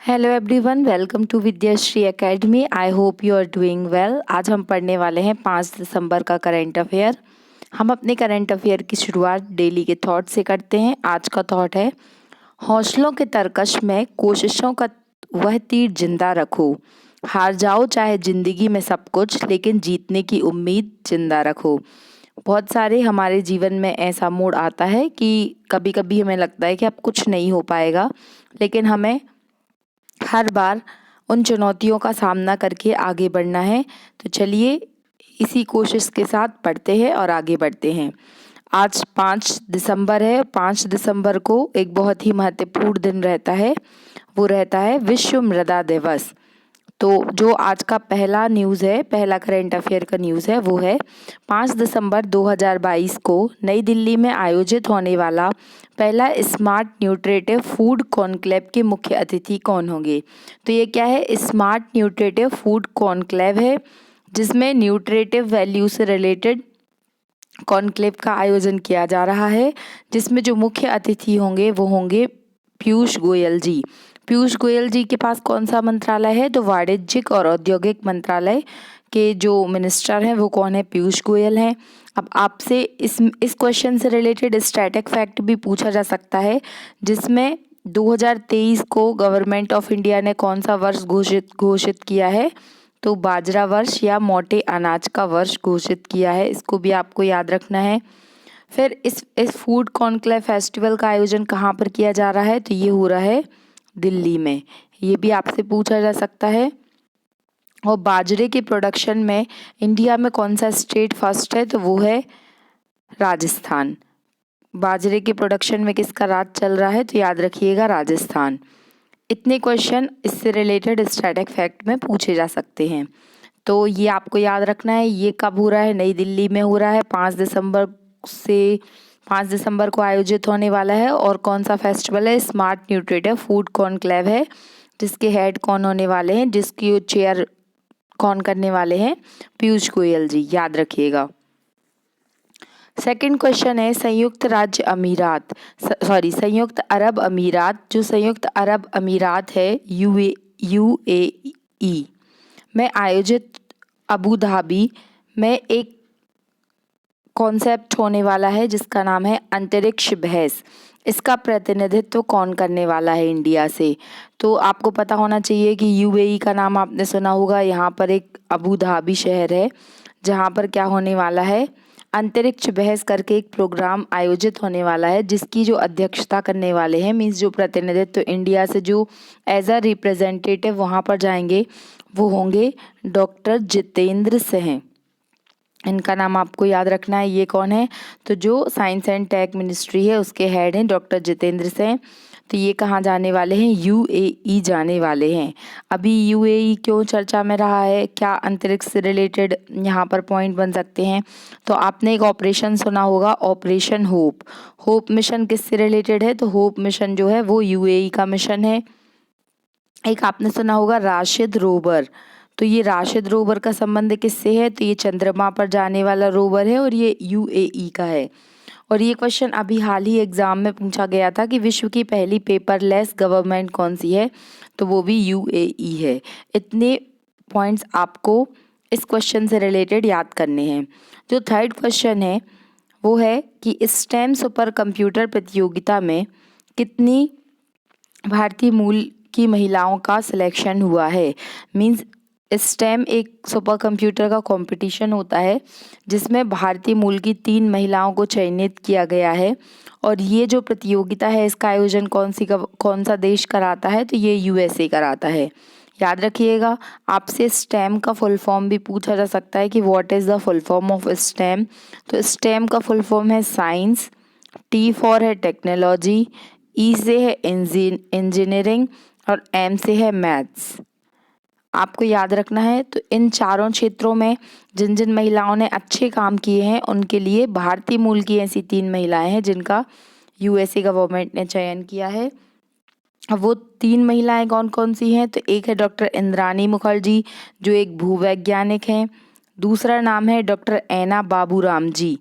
Hello everyone, welcome to Vidyashree academy. I hope you are doing well. आज हम पढ़ने वाले हैं 5 दिसंबर का करंट अफेयर। हम अपने करंट अफेयर की शुरुआत डेली के थॉट से करते हैं। आज का थॉट है, हौसलों के तरकश में कोशिशों का वह तीर जिंदा रखो। हार जाओ चाहे जिंदगी में सब कुछ, लेकिन जीतने की उम्मीद जिंदा रखो। बहुत सारे हमारे जीवन में ऐसा मोड़ आता है कि कभी कभी हमें लगता है कि अब कुछ नहीं हो पाएगा, लेकिन हमें हर बार उन चुनौतियों का सामना करके आगे बढ़ना है। तो चलिए इसी कोशिश के साथ पढ़ते हैं और आगे बढ़ते हैं। आज 5 दिसंबर है। 5 दिसंबर को एक बहुत ही महत्वपूर्ण दिन रहता है, वो रहता है विश्व मृदा दिवस। तो जो आज का पहला न्यूज़ है, पहला करंट अफेयर का न्यूज़ है, वो है 5 दिसंबर 2022 को नई दिल्ली में आयोजित होने वाला पहला स्मार्ट न्यूट्रिटिव फूड कॉन्क्लेव के मुख्य अतिथि कौन होंगे। तो ये क्या है, स्मार्ट न्यूट्रिटिव फूड कॉन्क्लेव है, जिसमें न्यूट्रिटिव वैल्यू से रिलेटेड कॉन्क्लेव का आयोजन किया जा रहा है, जिसमें जो मुख्य अतिथि होंगे वो होंगे पीयूष गोयल जी। पीयूष गोयल जी के पास कौन सा मंत्रालय है, तो वाणिज्यिक और औद्योगिक मंत्रालय के जो मिनिस्टर हैं वो कौन है, पीयूष गोयल हैं। अब आपसे इस क्वेश्चन से रिलेटेड स्टैटिक फैक्ट भी पूछा जा सकता है, जिसमें 2023 को गवर्नमेंट ऑफ इंडिया ने कौन सा वर्ष घोषित किया है, तो बाजरा वर्ष या मोटे अनाज का वर्ष घोषित किया है। इसको भी आपको याद रखना है। फिर इस फूड कॉन्क्लेव फेस्टिवल का आयोजन कहाँ पर किया जा रहा है, तो ये हो रहा है दिल्ली में। ये भी आपसे पूछा जा सकता है। और बाजरे के प्रोडक्शन में इंडिया में कौन सा स्टेट फर्स्ट है, तो वो है राजस्थान। बाजरे के प्रोडक्शन में किसका राज चल रहा है, तो याद रखिएगा राजस्थान। इतने क्वेश्चन इससे रिलेटेड स्टैटिक फैक्ट में पूछे जा सकते हैं, तो ये आपको याद रखना है। ये कब हो रहा है, नई दिल्ली में हो रहा है 5 दिसंबर से 5 दिसंबर को आयोजित होने वाला है। और कौन सा फेस्टिवल है, स्मार्ट न्यूट्रिटिव फूड कॉन्क्लेव है, जिसके हेड कौन होने वाले हैं, जिसकी चेयर कौन करने वाले हैं, पीयूष गोयल जी, याद रखिएगा। सेकंड क्वेश्चन है, संयुक्त अरब अमीरात, जो संयुक्त अरब अमीरात है यूएई में आयोजित अबू धाबी में एक कॉन्सेप्ट होने वाला है जिसका नाम है अंतरिक्ष बहस। इसका प्रतिनिधित्व कौन करने वाला है इंडिया से, तो आपको पता होना चाहिए कि यूएई का नाम आपने सुना होगा। यहाँ पर एक अबू धाबी शहर है जहाँ पर क्या होने वाला है, अंतरिक्ष बहस करके एक प्रोग्राम आयोजित होने वाला है, जिसकी जो अध्यक्षता करने वाले हैं, मीन्स जो प्रतिनिधित्व इंडिया से जो एज अ रिप्रेजेंटेटिव वहाँ पर जाएंगे, वो होंगे डॉक्टर जितेंद्र सिंह। इनका नाम आपको याद रखना है। ये कौन है, तो जो साइंस एंड टेक मिनिस्ट्री है उसके हेड हैं डॉक्टर जितेंद्र सिंह। तो ये कहाँ जाने वाले हैं, यूएई जाने वाले हैं। अभी यूएई क्यों चर्चा में रहा है, क्या अंतरिक्ष से रिलेटेड यहाँ पर पॉइंट बन सकते हैं, तो आपने एक ऑपरेशन सुना होगा, ऑपरेशन होप। होप मिशन किससे रिलेटेड है, तो होप मिशन जो है वो यूएई का मिशन है। एक आपने सुना होगा राशिद रोवर, तो ये राशिद रोवर का संबंध किससे है, तो ये चंद्रमा पर जाने वाला रोवर है और ये यूएई का है। और ये क्वेश्चन अभी हाल ही एग्जाम में पूछा गया था कि विश्व की पहली पेपरलेस गवर्नमेंट कौन सी है, तो वो भी यूएई है। इतने पॉइंट्स आपको इस क्वेश्चन से रिलेटेड याद करने हैं। जो थर्ड क्वेश्चन है वो है कि स्टेम सुपर कंप्यूटर प्रतियोगिता में कितनी भारतीय मूल की महिलाओं का सिलेक्शन हुआ है। मीन्स स्टेम एक सुपर कंप्यूटर का कंपटीशन होता है जिसमें भारतीय मूल की 3 महिलाओं को चयनित किया गया है। और ये जो प्रतियोगिता है इसका आयोजन कौन सा देश कराता है, तो ये यूएसए कराता है। याद रखिएगा। आपसे स्टेम का फुल फॉर्म भी पूछा जा सकता है कि what is the full form of stem, तो स्टेम का फुल फॉर्म है साइंस, टी फॉर है टेक्नोलॉजी, ई से है इंजीनियरिंग और एम से है मैथ्स। आपको याद रखना है। तो इन चारों क्षेत्रों में जिन जिन महिलाओं ने अच्छे काम किए हैं उनके लिए भारतीय मूल की ऐसी 3 महिलाएं हैं जिनका यूएसए गवर्नमेंट ने चयन किया है। अब वो 3 महिलाएं कौन कौन सी हैं, तो एक है डॉक्टर इंद्रानी मुखर्जी जो एक भूवैज्ञानिक हैं। दूसरा नाम है डॉक्टर ऐना बाबूराम जी,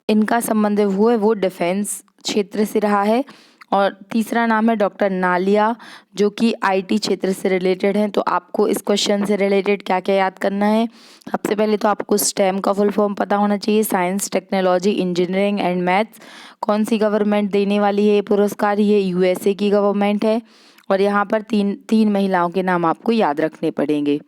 इनका संबंध वो डिफेंस क्षेत्र से रहा है। और तीसरा नाम है डॉक्टर नालिया, जो कि आईटी क्षेत्र से रिलेटेड हैं। तो आपको इस क्वेश्चन से रिलेटेड क्या क्या याद करना है? सबसे पहले तो आपको स्टेम का फुल फॉर्म पता होना चाहिए, science, technology, engineering and maths. कौन सी गवर्नमेंट देने वाली है ये पुरस्कार? ये यूएसए की गवर्नमेंट है। और यहाँ पर तीन महिलाओं के नाम आपको याद रखने पड़ेंगे।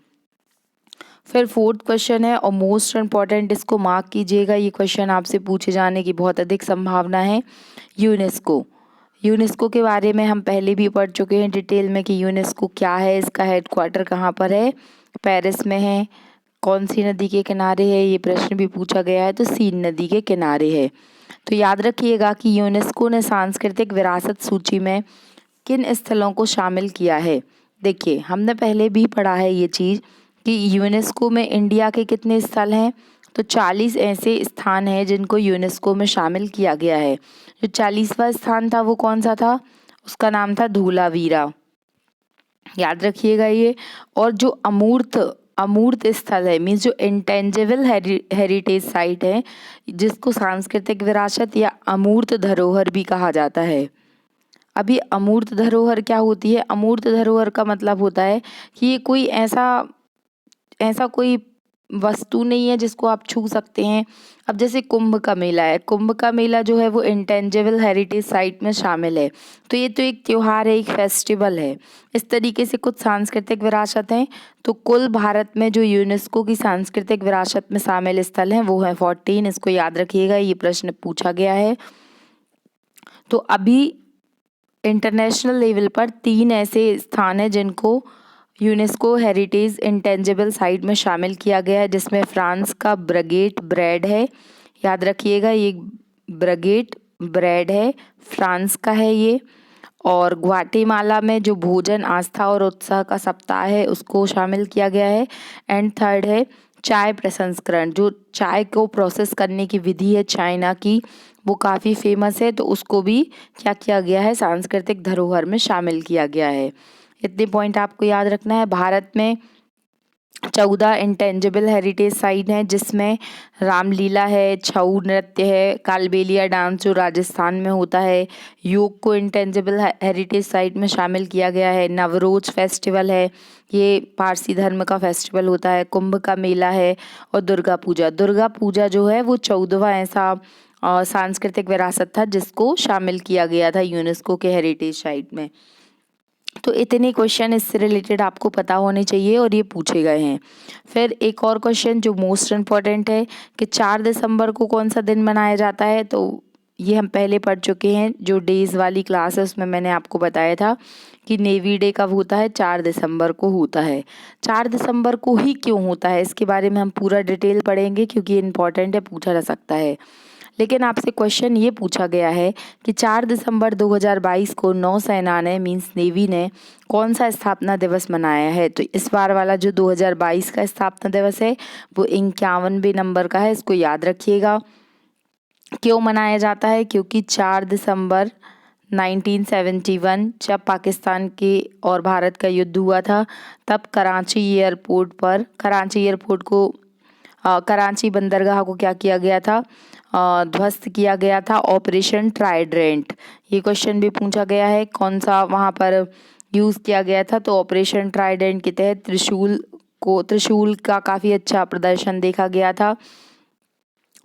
फिर फोर्थ क्वेश्चन है और मोस्ट इम्पॉर्टेंट, इसको मार्क कीजिएगा, ये क्वेश्चन आपसे पूछे जाने की बहुत अधिक संभावना है। यूनेस्को के बारे में हम पहले भी पढ़ चुके हैं डिटेल में कि यूनेस्को क्या है, इसका हेडक्वार्टर कहाँ पर है? पेरिस में है। कौन सी नदी के किनारे है? ये प्रश्न भी पूछा गया है, तो सीन नदी के किनारे है। तो याद रखिएगा कि यूनेस्को ने सांस्कृतिक विरासत सूची में किन स्थलों को शामिल किया है। देखिए, हमने पहले भी पढ़ा है ये चीज़ कि यूनेस्को में इंडिया के कितने स्थल हैं, तो 40 ऐसे स्थान हैं जिनको यूनेस्को में शामिल किया गया है। जो 40वां स्थान था वो कौन सा था? उसका नाम था धूलावीरा, याद रखिएगा ये। और जो अमूर्त स्थल है, मीन्स जो इंटेंजिबल हेरिटेज साइट है, जिसको सांस्कृतिक विरासत या अमूर्त धरोहर भी कहा जाता है। अभी अमूर्त धरोहर क्या होती है? अमूर्त धरोहर का मतलब होता है कि ये कोई ऐसा कोई वस्तु नहीं है जिसको आप छू सकते हैं। अब जैसे कुंभ का मेला है, कुंभ का मेला जो है वो इंटेंजिबल हेरिटेज साइट में शामिल है। तो ये तो एक त्योहार है, एक फेस्टिवल है। इस तरीके से कुछ सांस्कृतिक विरासत हैं। तो कुल भारत में जो यूनेस्को की सांस्कृतिक विरासत में शामिल स्थल हैं वो है 14। इसको याद रखिएगा, ये प्रश्न पूछा गया है। तो अभी इंटरनेशनल लेवल पर 3 ऐसे स्थान हैं जिनको यूनेस्को हेरिटेज इंटेंजिबल साइट में शामिल किया गया है, जिसमें फ्रांस का ब्रगेट ब्रेड है। याद रखिएगा, ये ब्रगेट ब्रेड है, फ्रांस का है ये। और ग्वाटेमाला में जो भोजन, आस्था और उत्साह का सप्ताह है उसको शामिल किया गया है। एंड थर्ड है चाय प्रसंस्करण, जो चाय को प्रोसेस करने की विधि है चाइना की, वो काफ़ी फेमस है। तो उसको भी क्या किया गया है? सांस्कृतिक धरोहर में शामिल किया गया है। इतने पॉइंट आपको याद रखना है। भारत में 14 इंटेंजिबल हेरिटेज साइट हैं, जिसमें रामलीला है, छऊ नृत्य है, कालबेलिया डांस जो राजस्थान में होता है, योग को इंटेंजिबल हेरिटेज साइट में शामिल किया गया है, नवरोज फेस्टिवल है, ये पारसी धर्म का फेस्टिवल होता है, कुंभ का मेला है, और दुर्गा पूजा जो है वो 14वां ऐसा सांस्कृतिक विरासत था जिसको शामिल किया गया था यूनेस्को के हेरिटेज साइट में। तो इतने क्वेश्चन इससे रिलेटेड आपको पता होने चाहिए और ये पूछे गए हैं। फिर एक और क्वेश्चन जो मोस्ट इम्पॉर्टेंट है कि 4 दिसंबर को कौन सा दिन मनाया जाता है? तो ये हम पहले पढ़ चुके हैं, जो डेज वाली क्लास है उसमें मैंने आपको बताया था कि नेवी डे कब होता है? 4 दिसंबर को होता है। 4 दिसंबर को ही क्यों होता है, इसके बारे में हम पूरा डिटेल पढ़ेंगे क्योंकि इम्पॉर्टेंट है, पूछा जा सकता है। लेकिन आपसे क्वेश्चन ये पूछा गया है कि 4 दिसंबर 2022 को नौसेना ने, मीन्स नेवी ने, कौन सा स्थापना दिवस मनाया है? तो इस बार वाला जो 2022 का स्थापना दिवस है वो 51वें नंबर का है, इसको याद रखिएगा। क्यों मनाया जाता है? क्योंकि 4 दिसंबर 1971 जब पाकिस्तान के और भारत का युद्ध हुआ था, तब कराची बंदरगाह को क्या किया गया था? ध्वस्त किया गया था, ऑपरेशन ट्राइडेंट। ये क्वेश्चन भी पूछा गया है, कौन सा वहाँ पर यूज़ किया गया था? तो ऑपरेशन ट्राइडेंट के तहत त्रिशूल का काफ़ी अच्छा प्रदर्शन देखा गया था।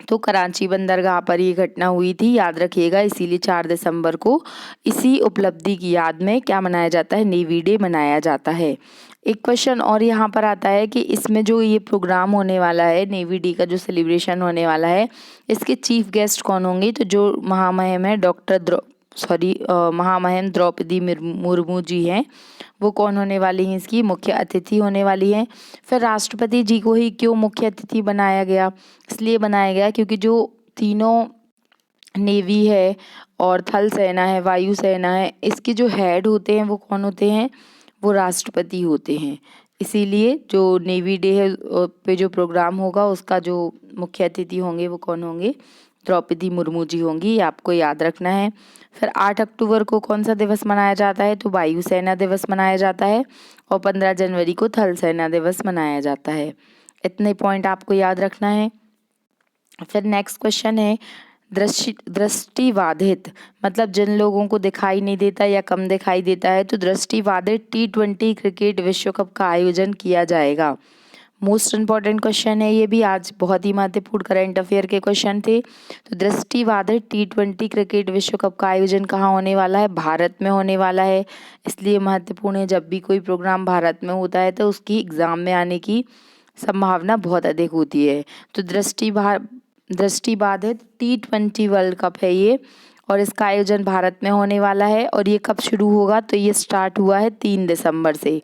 तो कराची बंदरगाह पर ये घटना हुई थी, याद रखिएगा। इसीलिए 4 दिसंबर को इसी उपलब्धि की याद में क्या मनाया जाता है? नेवी डे मनाया जाता है। एक क्वेश्चन और यहाँ पर आता है कि इसमें जो ये प्रोग्राम होने वाला है, नेवी डे का जो सेलिब्रेशन होने वाला है, इसके चीफ गेस्ट कौन होंगे? तो जो महामहिम है महामहिम द्रौपदी मुर्मू जी हैं, वो कौन होने वाली हैं? इसकी मुख्य अतिथि होने वाली हैं। फिर राष्ट्रपति जी को ही क्यों मुख्य अतिथि बनाया गया? इसलिए बनाया गया क्योंकि जो तीनों नेवी है और थल सेना है, वायु सेना है, इसके जो हेड होते हैं वो कौन होते हैं? वो राष्ट्रपति होते हैं। इसीलिए जो नेवी डे है पे जो प्रोग्राम होगा उसका जो मुख्य अतिथि होंगे वो कौन होंगे? द्रौपदी मुर्मू जी होंगी, ये आपको याद रखना है। फिर 8 अक्टूबर को कौन सा दिवस मनाया जाता है? तो वायु सेना दिवस मनाया जाता है। और 15 जनवरी को थल सेना दिवस मनाया जाता है। इतने पॉइंट आपको याद रखना है। फिर नेक्स्ट क्वेश्चन है दृष्टिबाधित मतलब जिन लोगों को दिखाई नहीं देता या कम दिखाई देता है, तो दृष्टिबाधित T20 क्रिकेट विश्व कप का आयोजन किया जाएगा। मोस्ट इम्पॉर्टेंट क्वेश्चन है ये भी, आज बहुत ही महत्वपूर्ण करंट अफेयर के क्वेश्चन थे। तो दृष्टिबाधित T20 क्रिकेट विश्व कप का आयोजन कहाँ होने वाला है? भारत में होने वाला है। इसलिए महत्वपूर्ण है, जब भी कोई प्रोग्राम भारत में होता है तो उसकी एग्जाम में आने की संभावना बहुत अधिक होती है। तो दृष्टिबाधित T20 वर्ल्ड कप है ये, और इसका आयोजन भारत में होने वाला है। और ये कब शुरू होगा? तो ये स्टार्ट हुआ है 3 दिसंबर से।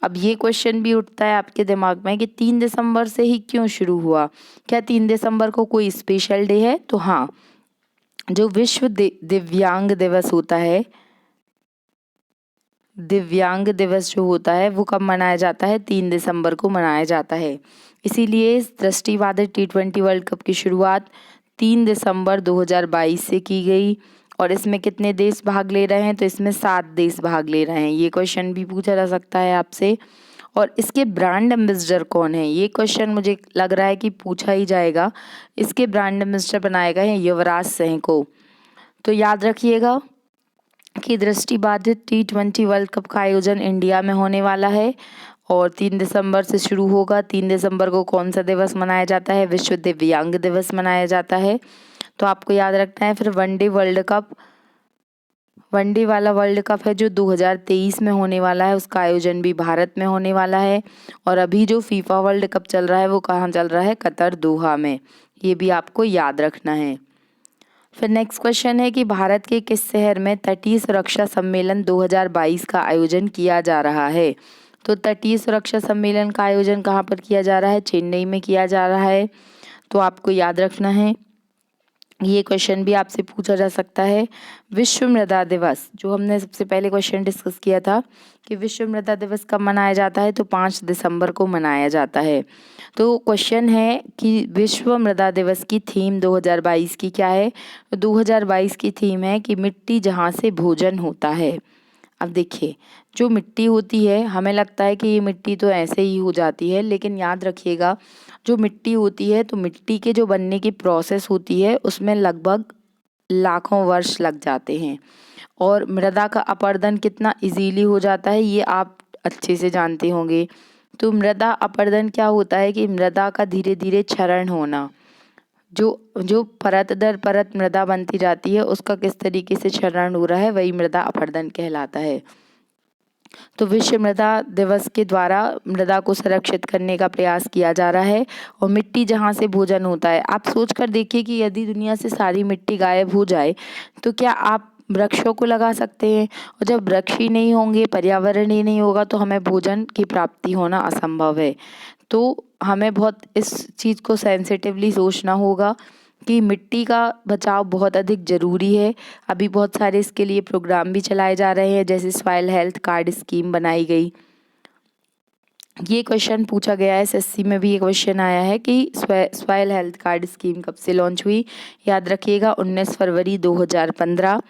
अब ये क्वेश्चन भी उठता है आपके दिमाग में कि 3 दिसंबर से ही क्यों शुरू हुआ? क्या 3 दिसंबर को कोई स्पेशल डे है? तो हाँ, जो विश्व दिव्यांग दिवस होता है, दिव्यांग दिवस जो होता है वो कब मनाया जाता है? 3 दिसंबर को मनाया जाता है। इसीलिए इस दृष्टिबाधित T20 वर्ल्ड कप की शुरुआत 3 दिसंबर 2022 से की गई। और इसमें कितने देश भाग ले रहे हैं? तो इसमें 7 देश भाग ले रहे हैं। ये क्वेश्चन भी पूछा जा सकता है आपसे। और इसके ब्रांड एम्बेसडर कौन है? ये क्वेश्चन मुझे लग रहा है कि पूछा ही जाएगा। इसके ब्रांड एम्बेसडर बनाए गए हैं युवराज सिंह को। तो याद रखिएगा कि दृष्टिबाधित T20 वर्ल्ड कप का आयोजन इंडिया में होने वाला है और 3 दिसंबर से शुरू होगा। 3 दिसंबर को कौन सा दिवस मनाया जाता है? विश्व दिव्यांग दिवस मनाया जाता है। तो आपको याद रखना है। फिर वनडे वाला वर्ल्ड कप है जो 2023 में होने वाला है, उसका आयोजन भी भारत में होने वाला है। और अभी जो फीफा वर्ल्ड कप चल रहा है वो कहाँ चल रहा है? कतर, दोहा में। ये भी आपको याद रखना है। फिर नेक्स्ट क्वेश्चन है कि भारत के किस शहर में तटीय सुरक्षा सम्मेलन 2022 का आयोजन किया जा रहा है? तो तटीय सुरक्षा सम्मेलन का आयोजन कहाँ पर किया जा रहा है? चेन्नई में किया जा रहा है। तो आपको याद रखना है। ये क्वेश्चन भी आपसे पूछा जा सकता है। विश्व मृदा दिवस, जो हमने सबसे पहले क्वेश्चन डिस्कस किया था कि विश्व मृदा दिवस कब मनाया जाता है? तो 5 दिसंबर को मनाया जाता है। तो क्वेश्चन है कि विश्व मृदा दिवस की थीम 2022 की क्या है? 2022 की थीम है कि मिट्टी जहाँ से भोजन होता है। अब देखिए, जो मिट्टी होती है, हमें लगता है कि ये मिट्टी तो ऐसे ही हो जाती है, लेकिन याद रखिएगा जो मिट्टी होती है, तो मिट्टी के जो बनने की प्रोसेस होती है उसमें लगभग लाखों वर्ष लग जाते हैं। और मृदा का अपरदन कितना इजीली हो जाता है ये आप अच्छे से जानते होंगे। तो मृदा अपरदन क्या होता है कि मृदा का धीरे धीरे क्षरण होना, जो जो परत दर परत मृदा बनती जाती है उसका किस तरीके से क्षरण हो रहा है, वही मृदा अपरदन कहलाता है। तो विश्व मृदा दिवस के द्वारा मृदा को संरक्षित करने का प्रयास किया जा रहा है। और मिट्टी जहाँ से भोजन होता है, आप सोच कर देखिए कि यदि दुनिया से सारी मिट्टी गायब हो जाए तो क्या आप वृक्षों को लगा सकते हैं? और जब वृक्ष ही नहीं होंगे, पर्यावरण ही नहीं होगा, तो हमें भोजन की प्राप्ति होना असंभव है। तो हमें बहुत इस चीज़ को सेंसिटिवली सोचना होगा कि मिट्टी का बचाव बहुत अधिक ज़रूरी है। अभी बहुत सारे इसके लिए प्रोग्राम भी चलाए जा रहे हैं, जैसे सॉइल हेल्थ कार्ड स्कीम बनाई गई। ये क्वेश्चन पूछा गया है, एसएससी में भी ये क्वेश्चन आया है कि सॉइल हेल्थ कार्ड स्कीम कब से लॉन्च हुई? याद रखिएगा 19 फरवरी 2015।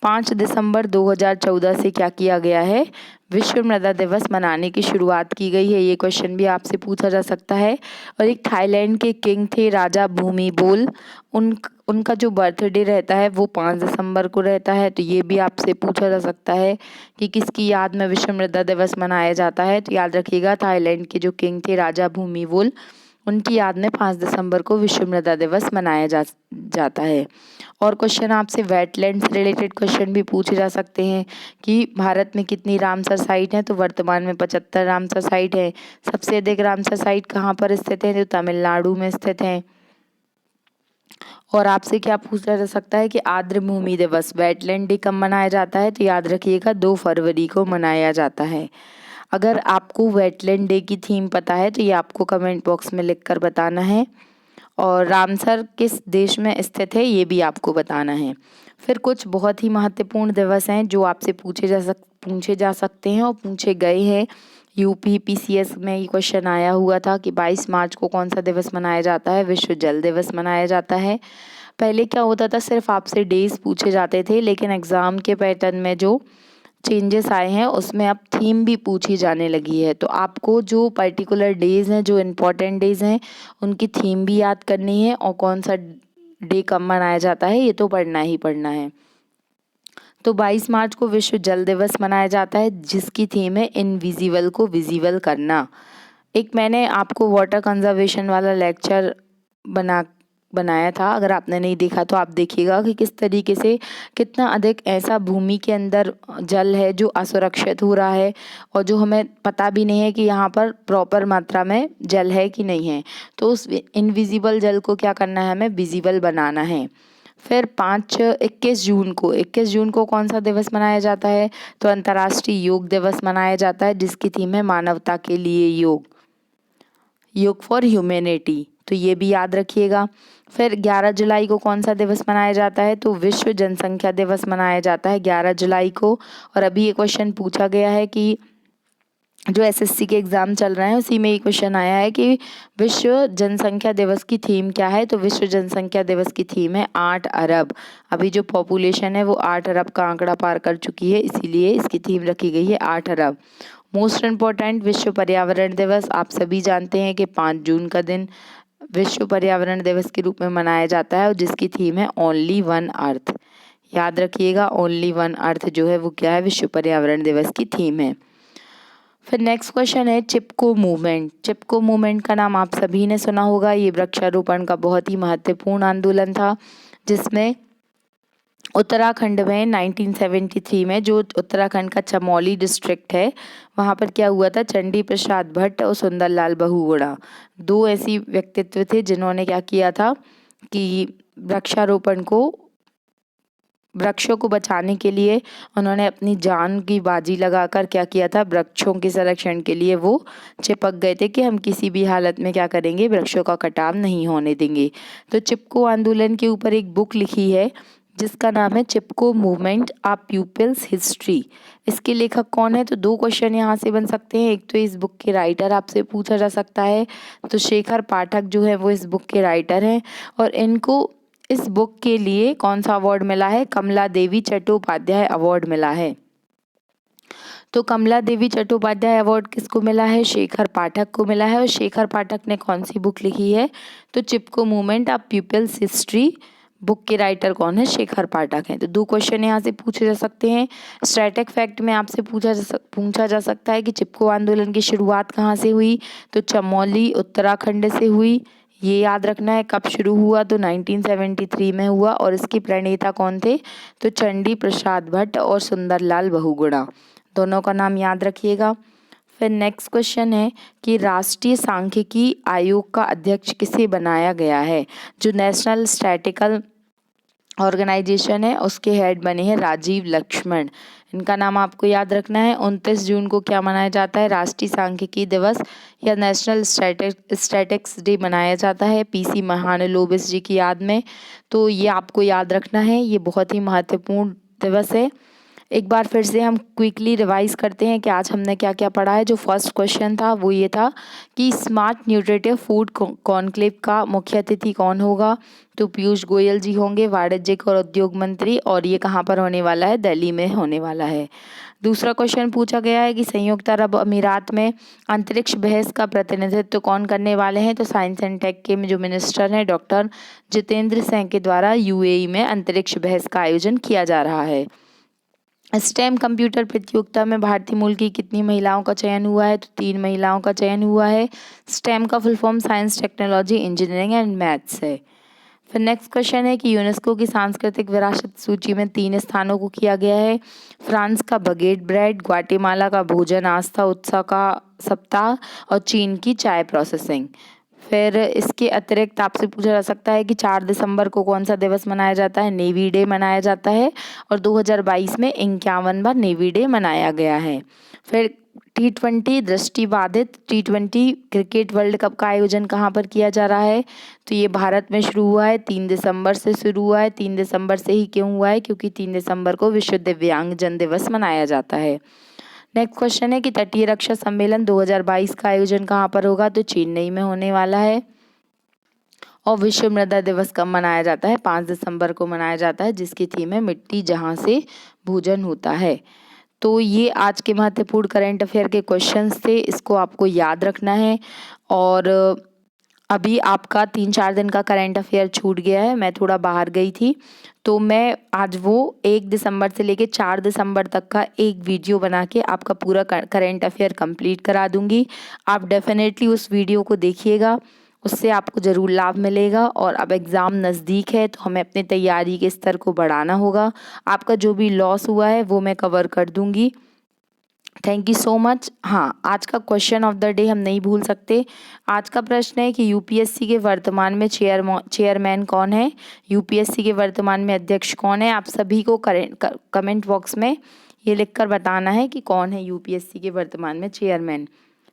5 दिसंबर 2014 से क्या किया गया है? विश्व मृदा दिवस मनाने की शुरुआत की गई है। ये क्वेश्चन भी आपसे पूछा जा सकता है। और एक थाईलैंड के किंग थे राजा भूमिबोल, उनका जो बर्थडे रहता है वो 5 दिसंबर को रहता है। तो ये भी आपसे पूछा जा सकता है कि किसकी याद में विश्व मृदा दिवस मनाया जाता है? तो याद रखिएगा थाईलैंड के जो किंग थे राजा भूमिबोल, उनकी याद में 5 दिसंबर को विश्व मृदा दिवस मनाया जाता है। और क्वेश्चन आपसे वेटलैंड से रिलेटेड क्वेश्चन भी पूछे जा सकते हैं कि भारत में कितनी रामसर साइट हैं? तो वर्तमान में 75 रामसर साइट हैं। सबसे अधिक रामसर साइट कहाँ पर स्थित है? जो तमिलनाडु में स्थित हैं। और आपसे क्या पूछा जा सकता है कि आर्द्र भूमि दिवस, वेटलैंड डे कब मनाया जाता है? तो याद रखिएगा 2 फरवरी को मनाया जाता है। अगर आपको वेटलैंड डे की थीम पता है तो ये आपको कमेंट बॉक्स में लिखकर बताना है। और रामसर किस देश में स्थित है ये भी आपको बताना है। फिर कुछ बहुत ही महत्वपूर्ण दिवस हैं जो आपसे पूछे जा सकते हैं और पूछे गए हैं। यूपी पीसीएस में ये क्वेश्चन आया हुआ था कि 22 मार्च को कौन सा दिवस मनाया जाता है? विश्व जल दिवस मनाया जाता है। पहले क्या होता था, सिर्फ आपसे डेज पूछे जाते थे, लेकिन एग्ज़ाम के पैटर्न में जो चेंजेस आए हैं उसमें अब थीम भी पूछी जाने लगी है। तो आपको जो पर्टिकुलर डेज़ हैं, जो इम्पोर्टेंट डेज़ हैं, उनकी थीम भी याद करनी है और कौन सा डे कब मनाया जाता है, ये तो पढ़ना ही पढ़ना है। तो 22 मार्च को विश्व जल दिवस मनाया जाता है, जिसकी थीम है इनविजिबल को विजिबल करना। एक मैंने आपको वाटर कंजर्वेशन वाला लेक्चर बनाया था, अगर आपने नहीं देखा तो आप देखिएगा कि किस तरीके से कितना अधिक ऐसा भूमि के अंदर जल है जो असुरक्षित हो रहा है और जो हमें पता भी नहीं है कि यहाँ पर प्रॉपर मात्रा में जल है कि नहीं है। तो उस इनविजिबल जल को क्या करना है, हमें विजिबल बनाना है। फिर 21 जून को कौन सा दिवस मनाया जाता है, तो अंतर्राष्ट्रीय योग दिवस मनाया जाता है, जिसकी थीम है मानवता के लिए योग फॉर ह्यूमैनिटी। तो ये भी याद रखिएगा। फिर 11 जुलाई को कौन सा दिवस मनाया जाता है, तो विश्व जनसंख्या दिवस मनाया जाता है 11 जुलाई को। और अभी ये क्वेश्चन पूछा गया है कि जो एसएससी के एग्ज़ाम चल रहे हैं उसी में ये क्वेश्चन आया है कि विश्व जनसंख्या दिवस की थीम क्या है। तो विश्व जनसंख्या दिवस की थीम है 8 अरब। अभी जो पॉपुलेशन है वो 8 अरब का आंकड़ा पार कर चुकी है, इसीलिए इसकी थीम रखी गई है 8 अरब। मोस्ट इम्पॉर्टेंट विश्व पर्यावरण दिवस, आप सभी जानते हैं कि 5 जून का दिन विश्व पर्यावरण दिवस के रूप में मनाया जाता है और जिसकी थीम है ओनली वन अर्थ। याद रखिएगा, ओनली वन अर्थ जो है वो क्या है, विश्व पर्यावरण दिवस की थीम है। फिर नेक्स्ट क्वेश्चन है चिपको मूवमेंट। चिपको मूवमेंट का नाम आप सभी ने सुना होगा। ये वृक्षारोपण का बहुत ही महत्वपूर्ण आंदोलन था, जिसमें उत्तराखंड में 1973 में, जो उत्तराखंड का चमोली डिस्ट्रिक्ट है, वहाँ पर क्या हुआ था, चंडी प्रसाद भट्ट और सुंदरलाल बहुगुणा, दो ऐसी व्यक्तित्व थे जिन्होंने क्या किया था कि वृक्षों को बचाने के लिए उन्होंने अपनी जान की बाजी लगाकर क्या किया था, वृक्षों के संरक्षण के लिए वो चिपक गए थे कि हम किसी भी हालत में क्या करेंगे, वृक्षों का कटाव नहीं होने देंगे। तो चिपको आंदोलन के ऊपर एक बुक लिखी है जिसका नाम है चिपको मूवमेंट आ पीपल्स हिस्ट्री। इसके लेखक कौन है, तो दो क्वेश्चन यहाँ से बन सकते हैं। एक तो इस बुक के राइटर आपसे पूछा जा सकता है, तो शेखर पाठक जो है वो इस बुक के राइटर हैं और इनको इस बुक के लिए कौन सा अवार्ड मिला है, कमला देवी चट्टोपाध्याय अवार्ड मिला है। तो कमला देवी चट्टोपाध्याय अवार्ड किसको मिला है, शेखर पाठक को मिला है। और शेखर पाठक ने कौन सी बुक लिखी है, तो Chipko movement of people's history. Book के राइटर कौन है, शेखर पाठक हैं। तो दो क्वेश्चन यहाँ से पूछे जा सकते हैं। स्टैटिक फैक्ट में आपसे पूछा जा सकता है कि चिपको आंदोलन की शुरुआत कहाँ से हुई, तो चमोली उत्तराखंड से हुई। ये याद रखना है। कब शुरू हुआ, तो 1973 में हुआ और इसके प्रणेता कौन थे, तो चंडी प्रसाद भट्ट और सुंदरलाल बहुगुणा, दोनों का नाम याद रखिएगा। फिर नेक्स्ट क्वेश्चन है कि राष्ट्रीय सांख्यिकी आयोग का अध्यक्ष किसे बनाया गया है। जो नेशनल स्टैटिकल ऑर्गेनाइजेशन है उसके हेड बने हैं राजीव लक्ष्मण। इनका नाम आपको याद रखना है। 29 जून को क्या मनाया जाता है, राष्ट्रीय सांख्यिकी दिवस या नेशनल स्टैटिक्स डे मनाया जाता है पीसी महालनोबिस जी की याद में। तो ये आपको याद रखना है, ये बहुत ही महत्वपूर्ण दिवस है। एक बार फिर से हम क्विकली रिवाइज करते हैं कि आज हमने क्या क्या पढ़ा है। जो फर्स्ट क्वेश्चन था वो ये था कि स्मार्ट न्यूट्रिटिव फूड कॉन्क्लेव का मुख्य अतिथि कौन होगा, तो पीयूष गोयल जी होंगे, वाणिज्यिक और उद्योग मंत्री, और ये कहाँ पर होने वाला है, दिल्ली में होने वाला है। दूसरा क्वेश्चन पूछा गया है कि संयुक्त अरब अमीरात में अंतरिक्ष बहस का प्रतिनिधित्व कौन करने वाले हैं, तो साइंस एंड टेक के जो मिनिस्टर हैं डॉक्टर जितेंद्र सिंह के द्वारा यूएई में अंतरिक्ष बहस का आयोजन किया जा रहा है। स्टेम कंप्यूटर प्रतियोगिता में भारतीय मूल की कितनी महिलाओं का चयन हुआ है, तो 3 महिलाओं का चयन हुआ है। स्टेम का full form science, technology, engineering and maths है। फिर नेक्स्ट क्वेश्चन है कि यूनेस्को की सांस्कृतिक विरासत सूची में 3 स्थानों को किया गया है। फ्रांस का बगेट ब्रेड, ग्वाटेमाला का भोजन आस्था उत्सव का सप्ताह और चीन की चाय प्रोसेसिंग। फिर इसके अतिरिक्त आपसे पूछा जा सकता है कि 4 दिसंबर को कौन सा दिवस मनाया जाता है, नेवी डे मनाया जाता है और 2022 में 51वां नेवी डे मनाया गया है। फिर T20 दृष्टिबाधित T20 क्रिकेट वर्ल्ड कप का आयोजन कहाँ पर किया जा रहा है, तो ये भारत में शुरू हुआ है, 3 दिसंबर से शुरू हुआ है। 3 दिसंबर से ही क्यों हुआ है, क्योंकि 3 दिसंबर को विश्व दिव्यांगजन दिवस मनाया जाता है। नेक्स्ट क्वेश्चन है कि तटीय रक्षा सम्मेलन 2022 का आयोजन कहाँ पर होगा, तो चेन्नई में होने वाला है। और विश्व मृदा दिवस कब मनाया जाता है, 5 दिसंबर को मनाया जाता है, जिसकी थीम है मिट्टी जहाँ से भोजन होता है। तो ये आज के महत्वपूर्ण करंट अफेयर के क्वेश्चंस थे, इसको आपको याद रखना है। और अभी आपका 3-4 दिन का करंट अफेयर छूट गया है। मैं थोड़ा बाहर गई थी, तो मैं आज वो 1 दिसंबर से लेके 4 दिसंबर तक का एक वीडियो बना के आपका पूरा करंट अफेयर कंप्लीट करा दूँगी। आप डेफ़िनेटली उस वीडियो को देखिएगा, उससे आपको ज़रूर लाभ मिलेगा। और अब एग्ज़ाम नज़दीक है, तो हमें अपनी तैयारी के स्तर को बढ़ाना होगा। आपका जो भी लॉस हुआ है, वो मैं कवर कर दूँगी। Thank you so much. हाँ, आज का क्वेश्चन ऑफ द डे हम नहीं भूल सकते। आज का प्रश्न है कि यूपीएससी के वर्तमान में चेयरमैन कौन है? यूपीएससी के वर्तमान में अध्यक्ष कौन है? आप सभी को कमेंट बॉक्स में ये लिखकर बताना है कि कौन है यूपीएससी के वर्तमान में chairman.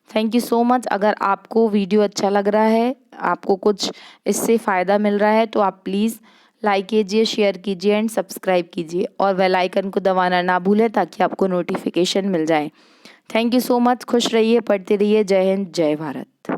Thank you so much. अगर आपको वीडियो अच्छा लग रहा है, आपको कुछ इससे फ़ायदा मिल रहा है, तो आप प्लीज़ लाइक कीजिए, शेयर कीजिए एंड सब्सक्राइब कीजिए और बेल आइकन को दबाना ना भूलें ताकि आपको नोटिफिकेशन मिल जाए। Thank you so much. खुश रहिए, पढ़ते रहिए। जय हिंद, जय भारत।